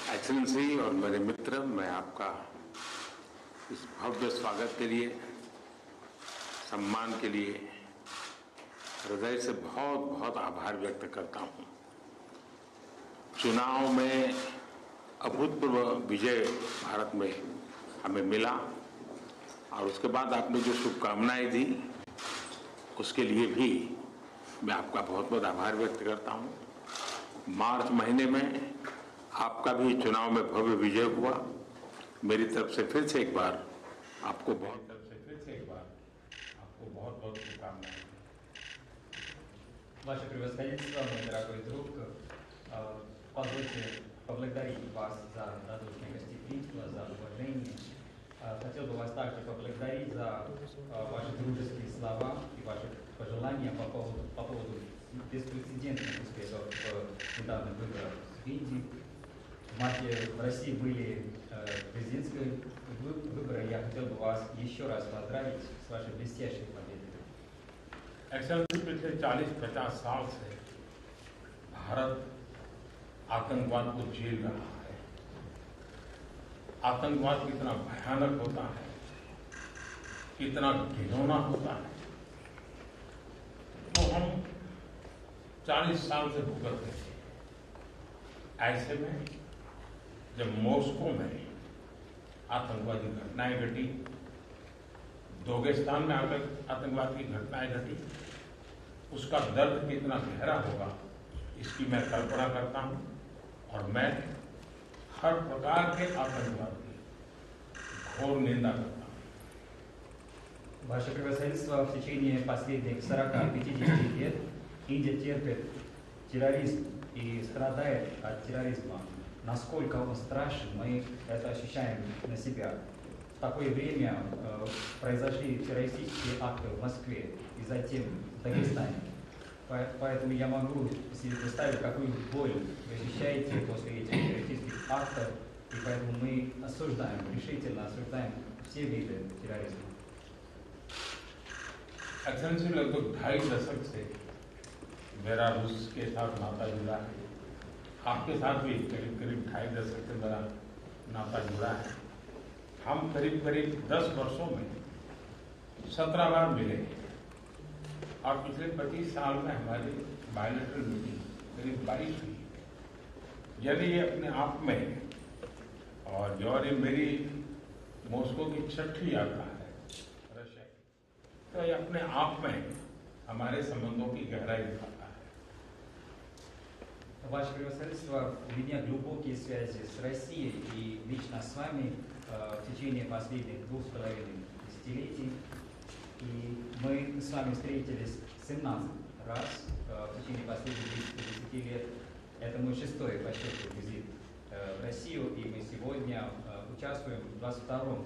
Excellency और मेरे मित्र, मैं आपका इस भव्य स्वागत के लिए, सम्मान के लिए हृदय से बहुत बहुत आभार व्यक्त करता हूं। चुनाव में अभूतपूर्व विजय भारत में हमें मिला और उसके बाद आपने जो शुभकामनाएं दी उसके लिए भी मैं आपका बहुत बहुत आभार व्यक्त करता हूं। मार्च महीने में आपका भी चुनाव में भव्य विजय हुआ। मेरी तरफ से फिर से एक बार आपको बहुत बहुत शुभकामनाएं। Ваше превосходительство, мой дорогой друг, позвольте поблагодарить вас за радушное гостеприимство, за уважение. Хотел бы вас также поблагодарить за ваши дружеские слова и ваши пожелания по поводу беспрецедентных успехов в недавних выборах в Индии. В марте в России были президентские выборы. Я хотел бы вас еще раз поздравить с вашей блестящей победой. एक्सेलेंसी, पिछले 40-50 साल से भारत आतंकवाद को झेल रहा है। आतंकवाद कितना भयानक होता है, कितना घिनौना होता है, तो हम 40 साल से भुगत रहे थे। ऐसे में जब मॉस्को में आतंकवादी घटनाएं घटी, दागिस्तान में आतंकवाद की घटनाएं घटी, उसका दर्द कितना गहरा होगा इसकी मैं कल्पना करता हूं और मैं हर प्रकार के आतंकवाद की घोर निंदा करता हूं। Ваше превосходительство, в течение последних 40-50 лет Индия терпит терроризм и страдает от терроризма. Насколько он страшен, мы это ощущаем на себя. В такое время произошли террористические акты в Москве и затем в Дагестане. Поэтому я могу себе представить, какую боль вы ощущаете после этих террористических актов, и поэтому мы решительно осуждаем все виды терроризма. एक्सेलेंसी, लगभग 2.5 दशक से मेरा रूस के साथ नाता जुड़ा है। आपके साथ भी करीब 2.5 दशक से मेरा नाता जुड़ा है। हम करीब 10 वर्षों में 17 बार मिले और पिछले 25 साल में हमारी बायलैटरल मीटिंग करीब 22 हुई। यानी ये अपने आप में, और ये मेरी मॉस्को की 6ठी यात्रा है रशिया की, तो ये अपने आप में हमारे संबंधों की गहराई दिखाता है। Ваше превосходительство, у меня глубокие связи с Россией и лично с вами в течение последних 2,5 десятилетий. И мы с вами встретились 17 раз в течение последних 10 лет. Это мой 6-й по счету визит в Россию, и мы сегодня участвуем в 22-м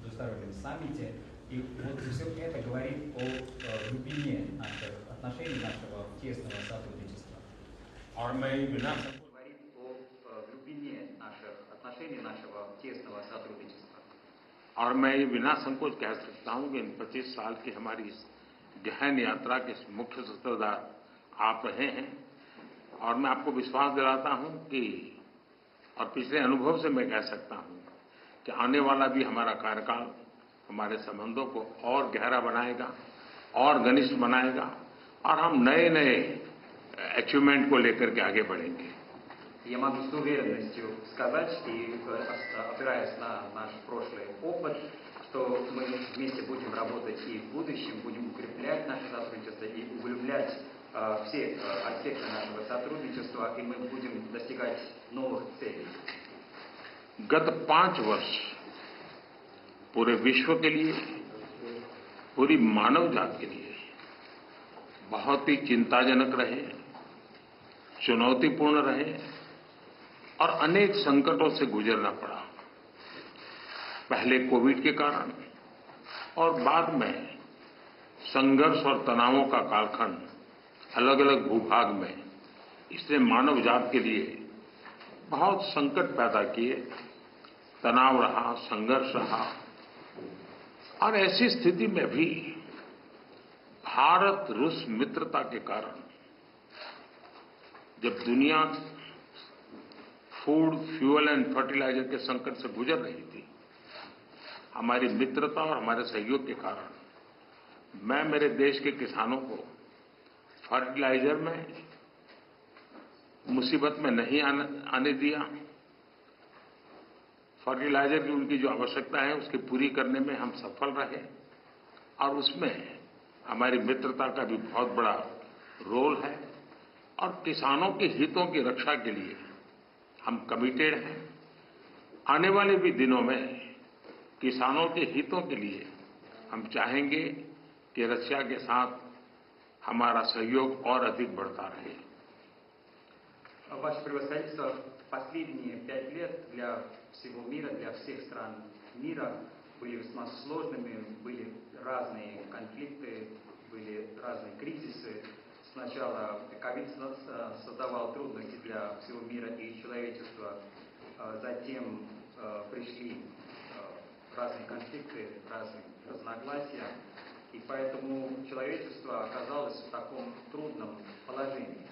двустороннем саммите. И вот все это говорит о глубине наших отношений, нашего тесного сотрудничества. और मैं बिना говорит о глубине наших отношений, нашего тесного сотрудничества. और मैं ये बिना संकोच कह सकता हूं कि इन 25 साल की हमारी इस गहन यात्रा के मुख्य सूत्रधार आप रहे हैं। और मैं आपको विश्वास दिलाता हूं कि, और पिछले अनुभव से मैं कह सकता हूं कि आने वाला भी हमारा कार्यकाल हमारे संबंधों को और गहरा बनाएगा और घनिष्ठ बनाएगा और हम नए नए अचीवमेंट को लेकर के आगे बढ़ेंगे। Я могу с уверенностью сказать, и опираясь на наш прошлый опыт, что мы вместе будем работать и в будущем, будем укреплять наше сотрудничество и углублять все аспекты нашего сотрудничества, и мы будем достигать новых целей. गत 5 वर्ष पूरे विश्व के लिए, पूरी मानव जाति के लिए बहुत ही चिंताजनक रहे, चुनौतीपूर्ण रहे और अनेक संकटों से गुजरना पड़ा। पहले कोविड के कारण और बाद में संघर्ष और तनावों का कालखंड अलग अलग भूभाग में, इसने मानव जाति के लिए बहुत संकट पैदा किए, तनाव रहा, संघर्ष रहा। और ऐसी स्थिति में भी भारत रूस मित्रता के कारण जब दुनिया फूड, फ्यूल एंड फर्टिलाइजर के संकट से गुजर रही थी, हमारी मित्रता और हमारे सहयोग के कारण मैं मेरे देश के किसानों को फर्टिलाइजर में मुसीबत में नहीं आने दिया। फर्टिलाइजर की उनकी जो आवश्यकता है उसकी पूरी करने में हम सफल रहे और उसमें हमारी मित्रता का भी बहुत बड़ा रोल है और किसानों के हितों की रक्षा के लिए हम कमिटेड हैं। आने वाले भी दिनों में किसानों के हितों के लिए हम चाहेंगे कि रशिया के साथ हमारा सहयोग और अधिक बढ़ता रहे। Ваше превосходительство, последние 5 лет для всего мира, для всех стран мира были весьма сложными, были разные конфликты, были разные кризисы. Сначала ковид создавал трудности для всего мира и человечества, затем пришли разные конфликты, разные разногласия, и поэтому человечество оказалось в таком трудном положении.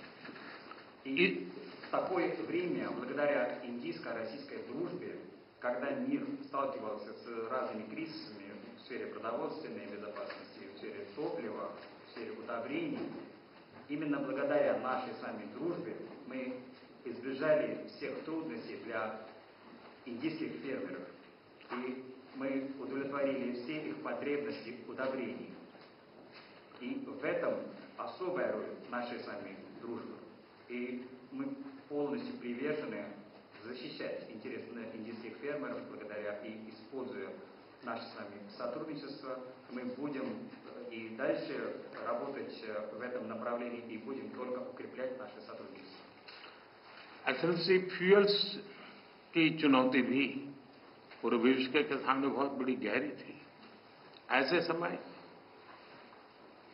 И в такое время, благодаря индийско-российской дружбе, когда мир сталкивался с разными кризисами в сфере продовольственной безопасности, в сфере топлива, в сфере удобрений, именно благодаря нашей с вами дружбе мы избежали всех трудностей для индийских фермеров. И мы удовлетворили все их потребности удобрений. И в этом особая роль нашей с вами дружбы. И мы полностью привержены защищать интересы индийских фермеров, благодаря и используя наше с вами сотрудничество. Мы будем и дальше работать в этом направлении и будем только укреплять наше сотрудничество. एक्सेलेंसी, फ्यूल्स की चुनौती भी पूरे विश्व के सामने बहुत बड़ी गहरी थी। ऐसे समय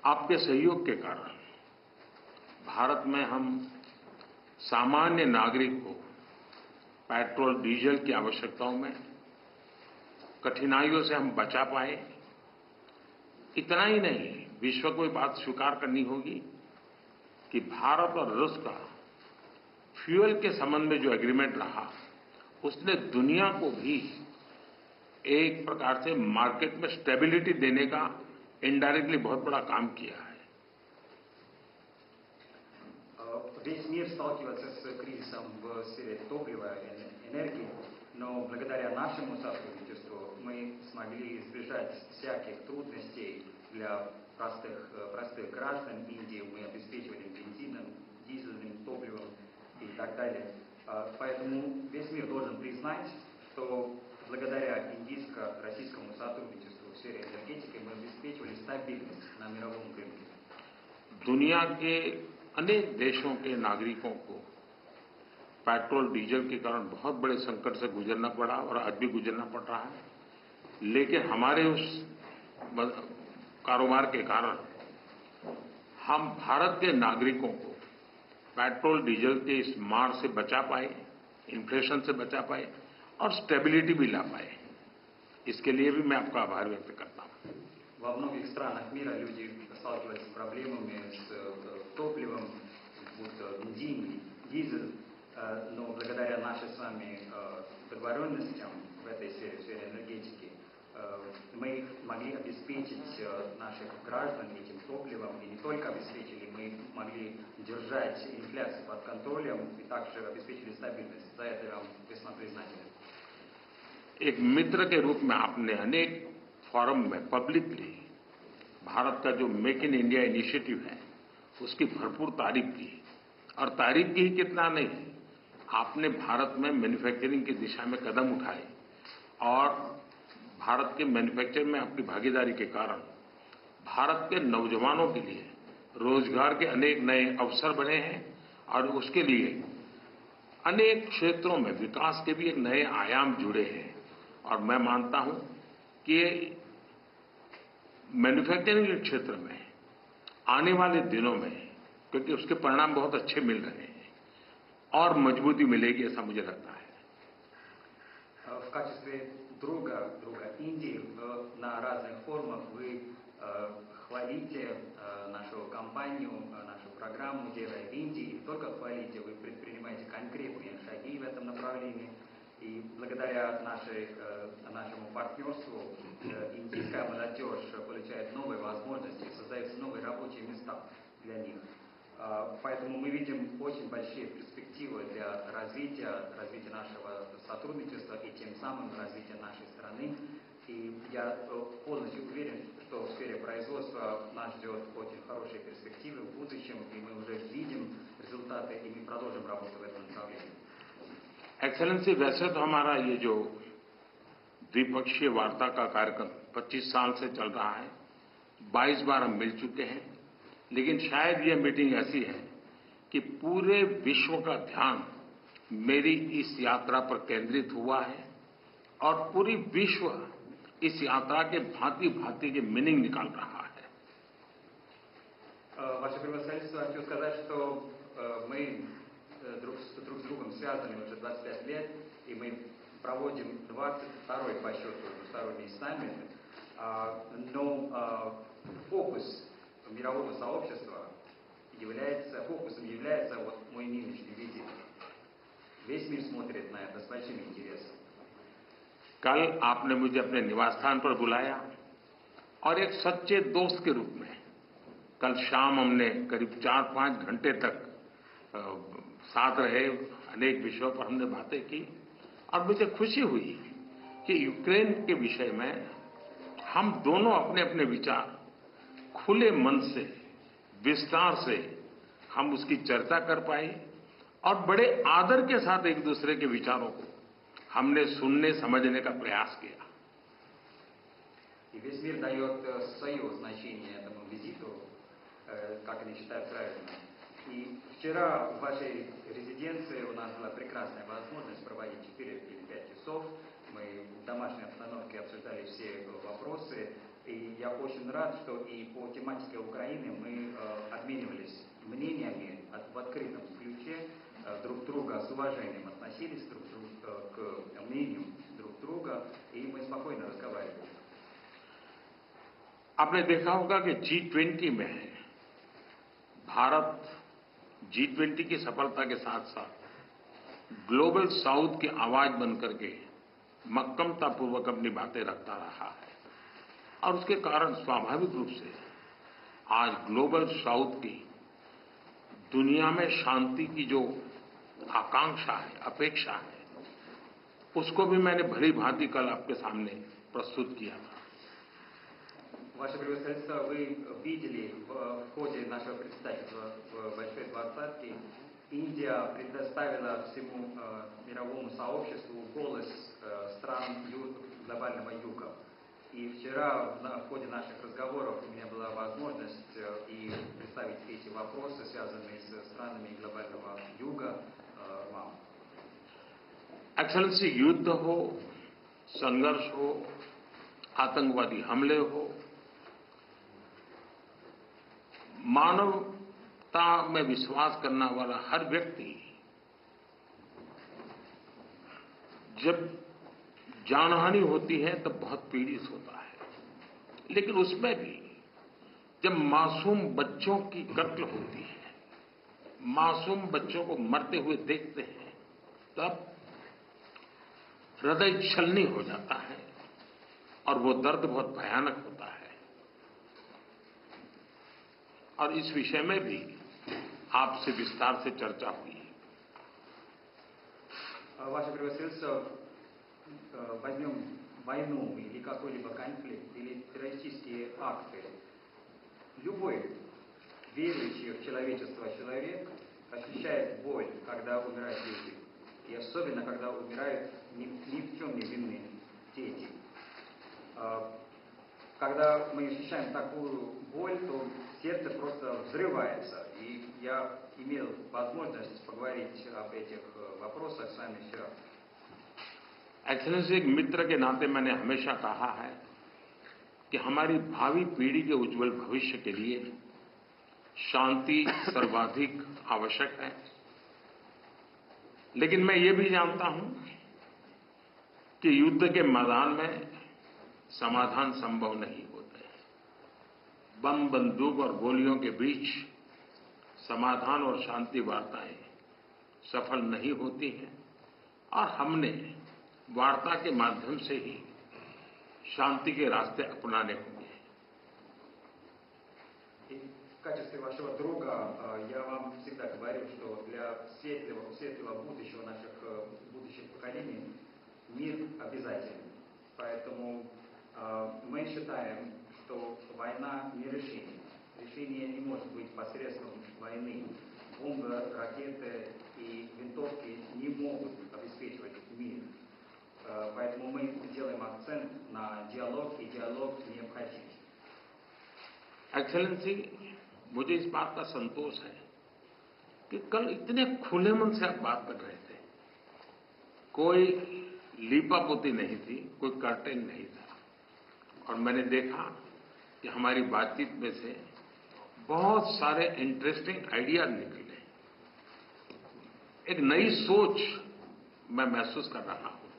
आपके सहयोग के कारण भारत में हम सामान्य नागरिक को पेट्रोल, डीजल की आवश्यकताओं में कठिनाइयों से हम बचा पाए। इतना ही नहीं, विश्व को ये बात स्वीकार करनी होगी कि भारत और रूस का फ्यूल के संबंध में जो एग्रीमेंट रहा, उसने दुनिया को भी एक प्रकार से मार्केट में स्टेबिलिटी देने का इनडायरेक्टली बहुत बड़ा काम किया है। Весь мир сталкивается с кризисом в сфере топлива и энергии, но благодаря нашему сотрудничеству мы смогли избежать всяких трудностей для простых граждан Индии. Мы обеспечивали бензином, дизельным топливом и так далее. Поэтому весь мир должен признать, что благодаря индийско-российскому сотрудничеству в сфере энергетики мы обеспечивали стабильность на мировом рынке. दुनिया के अनेक देशों के नागरिकों को पेट्रोल, डीजल के कारण बहुत बड़े संकट से गुजरना पड़ा और आज भी गुजरना पड़ रहा है, लेकिन हमारे उस कारोबार के कारण हम भारत के नागरिकों को पेट्रोल, डीजल के इस मार से बचा पाए, इन्फ्लेशन से बचा पाए और स्टेबिलिटी भी ला पाए। इसके लिए भी मैं आपका आभार व्यक्त करता हूं। Во многих странах мира люди сталкиваются с проблемами с топливом, будто бензин, дизель, но благодаря нашей с вами договоренностям в этой сфере, в сфере энергетики, мы могли обеспечить наших граждан этим топливом, и не только обеспечили, мы могли держать инфляцию под контролем и также обеспечили стабильность. За это я вам весьма признателен. एक मित्र के रूप में आपने अनेक फोरम में पब्लिकली भारत का जो मेक इन इंडिया इनिशिएटिव है उसकी भरपूर तारीफ की, और तारीफ की ही कितना नहीं, आपने भारत में मैन्युफैक्चरिंग की दिशा में कदम उठाए और भारत के मैन्युफैक्चरिंग में आपकी भागीदारी के कारण भारत के नौजवानों के लिए रोजगार के अनेक नए अवसर बने हैं और उसके लिए अनेक क्षेत्रों में विकास के भी एक नए आयाम जुड़े हैं। और मैं मानता हूं कि मैन्युफैक्चरिंग के क्षेत्र में आने वाले दिनों में, क्योंकि उसके परिणाम बहुत अच्छे मिल रहे हैं, और मजबूती मिलेगी, ऐसा मुझे लगता है। В качестве друга Индии на разных форумах вы хвалите нашу компанию, нашу программу «Делая в Индии». И не только хвалите, вы предпринимаете конкретные шаги в этом направлении. И благодаря нашему партнерству индийская молодежь получает новые возможности, создаются новые рабочие места для них. Поэтому мы видим очень большие перспективы для развития нашего сотрудничества и тем самым развития нашей страны. И я полностью уверен, что в сфере производства нас ждет очень хорошие перспективы в будущем, и мы уже видим результаты, и мы продолжим работу в этом направлении. एक्सेलेंसी, वैसे तो हमारा ये जो द्विपक्षीय वार्ता का कार्यक्रम 25 साल से चल रहा है, 22 बार हम मिल चुके हैं, लेकिन शायद ये मीटिंग ऐसी है कि पूरे विश्व का ध्यान मेरी इस यात्रा पर केंद्रित हुआ है और पूरी विश्व इस यात्रा के भांति-भांति के मीनिंग निकाल रहा है. Ваше превосходительство, хочу сказать, что мы друг с другом связаны уже 25 лет, и мы проводим 22-й по счету двусторонний саммит, но фокус мирового сообщества фокусом является вот мой нынешний визит. Весь мир смотрит на это с большим интересом. कल आपने मुझे अपने निवास स्थान पर बुलाया और एक सच्चे दोस्त के रूप में कल शाम हमने करीब 4-5 घंटे तक साथ रहे, अनेक विषयों पर हमने बातें की और मुझे खुशी हुई कि यूक्रेन के विषय में हम दोनों अपने अपने विचार खुले मन से, विस्तार से हम उसकी चर्चा कर पाए और बड़े आदर के साथ एक दूसरे के विचारों को हमने सुनने समझने का प्रयास किया. И весь мир дает свое значение этому визиту, как они считают правильно. И вчера в вашей резиденции у нас была прекрасная возможность проводить 4 или 5 часов. Мы в домашней обстановке обсуждали все вопросы. И я очень рад, что и по тематике Украины мы обменивались мнениями в открытом ключе, друг друга с уважением относились к мнению друг друга, и мы спокойно разговаривали. आपने देखा होगा कि G20 में भारत G20 की सफलता के साथ साथ ग्लोबल साउथ की आवाज बनकर के मक्कमतापूर्वक अपनी बातें रखता रहा है और उसके कारण स्वाभाविक रूप से आज ग्लोबल साउथ की दुनिया में शांति की जो आकांक्षा है, अपेक्षा है, उसको भी मैंने भली भांति कल आपके सामने प्रस्तुत किया था. Ваше превосходительство, вы видели в ходе нашего председательства в Большой Двадцатке, Индия предоставила всему мировому сообществу голос стран глобального юга. И вчера в ходе наших разговоров у меня была возможность и представить эти вопросы, связанные с странами глобального юга, вам. एक्सेलेंसी, युद्ध हो, संघर्ष हो, आतंकवादी हमले हो, मानवता में विश्वास करने वाला हर व्यक्ति जब जानहानि होती है तब बहुत पीड़ित होता है, लेकिन उसमें भी जब मासूम बच्चों की कत्ल होती है, मासूम बच्चों को मरते हुए देखते हैं, तब हृदय छलनी हो जाता है और वो दर्द बहुत भयानक होता है. और इस विषय में भी आपसे विस्तार से चर्चा हुई. Ваше превосходительство, возьмем войну или какой-либо конфликт, или террористические акты. Любой верующий в человечество человек ощущает боль, когда умирают люди. И особенно, когда умирают ни в чем не винные дети. Когда мы ощущаем такую боль, то сердце просто взрывается. И я имел возможность поговорить об этих вопросах с вами вчера. एक्सेलेंसी, एक मित्र के नाते मैंने हमेशा कहा है कि हमारी भावी पीढ़ी के उज्जवल भविष्य के लिए शांति सर्वाधिक आवश्यक है. लेकिन मैं ये भी जानता हूं कि युद्ध के मैदान में समाधान संभव नहीं होते हैं. बम बंदूक और गोलियों के बीच समाधान और शांति वार्ताएं सफल नहीं होती हैं और हमने वार्ता के माध्यम से ही शांति के रास्ते अपनाने होंगे. В качестве вашего друга я вам всегда говорю, что для светлого будущего наших будущих поколений мир обязателен. Поэтому мы считаем, что война не решение. Решение не может быть посредством войны. Бомбы, ракеты и винтовки не могут обеспечивать мир. Поэтому мы делаем акцент на диалог, и диалог необходим. एक्सेलेंसी, मुझे इस बात का संतोष है कि कल इतने खुले मन से आप बात कर रहे थे. कोई लीपापोती नहीं थी, कोई कर्टेन नहीं था. और मैंने देखा कि हमारी बातचीत में से बहुत सारे इंटरेस्टिंग आइडियाज निकले. एक नई सोच मैं महसूस कर रहा हूं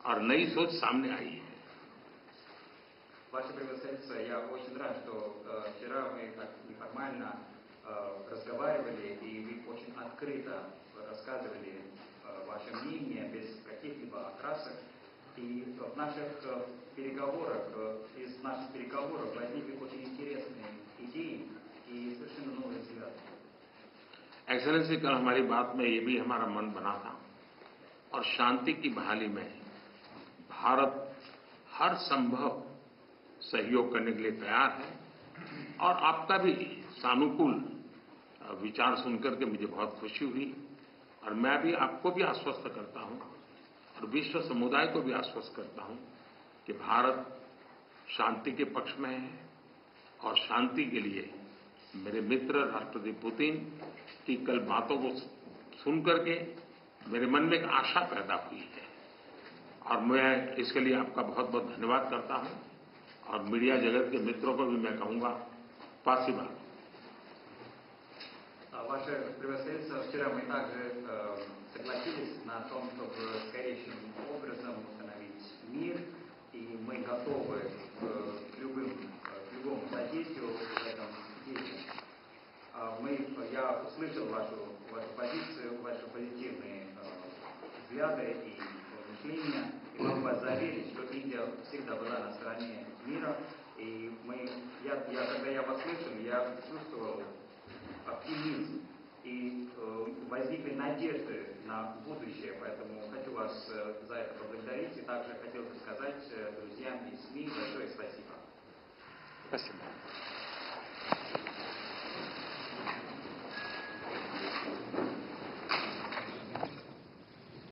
और नई सोच सामने आई है. Ваше превосходительство, я очень рад, что вчера мы так неформально разговаривали, и вы очень открыто рассказывали ваше мнение, без каких-либо окрасок. И в наших переговорах, из наших переговоров возникли очень интересные идеи и совершенно новые взгляды. एक्सेलेंसी, कल हमारी बात में ये भी हमारा मन बना था और शांति की बहाली में भारत हर संभव सहयोग करने के लिए तैयार है. और आपका भी सानुकूल विचार सुनकर के मुझे बहुत खुशी हुई और मैं भी आपको भी आश्वस्त करता हूं और विश्व समुदाय को भी आश्वस्त करता हूं कि भारत शांति के पक्ष में है और शांति के लिए मेरे मित्र राष्ट्रपति पुतिन की कल बातों को सुनकर के मेरे मन में एक आशा पैदा हुई है और मैं इसके लिए आपका बहुत बहुत धन्यवाद करता हूं. और मीडिया जगत के मित्रों को भी मैं कहूंगा, спасибо. Ваше превосходительство, вчера мы также согласились на том, чтобы скорейшим образом установить мир, и мы готовы к любому содействию в этом деле. Я услышал вашу позицию, ваши позитивные взгляды и мышления, и могу вас заверить, что Индия всегда была на стороне мира, и когда я вас слышал, я чувствовал оптимизм, и возникли надежды на будущее, поэтому хочу вас за это поблагодарить, и также хотел бы сказать друзьям из СМИ большое спасибо. Спасибо.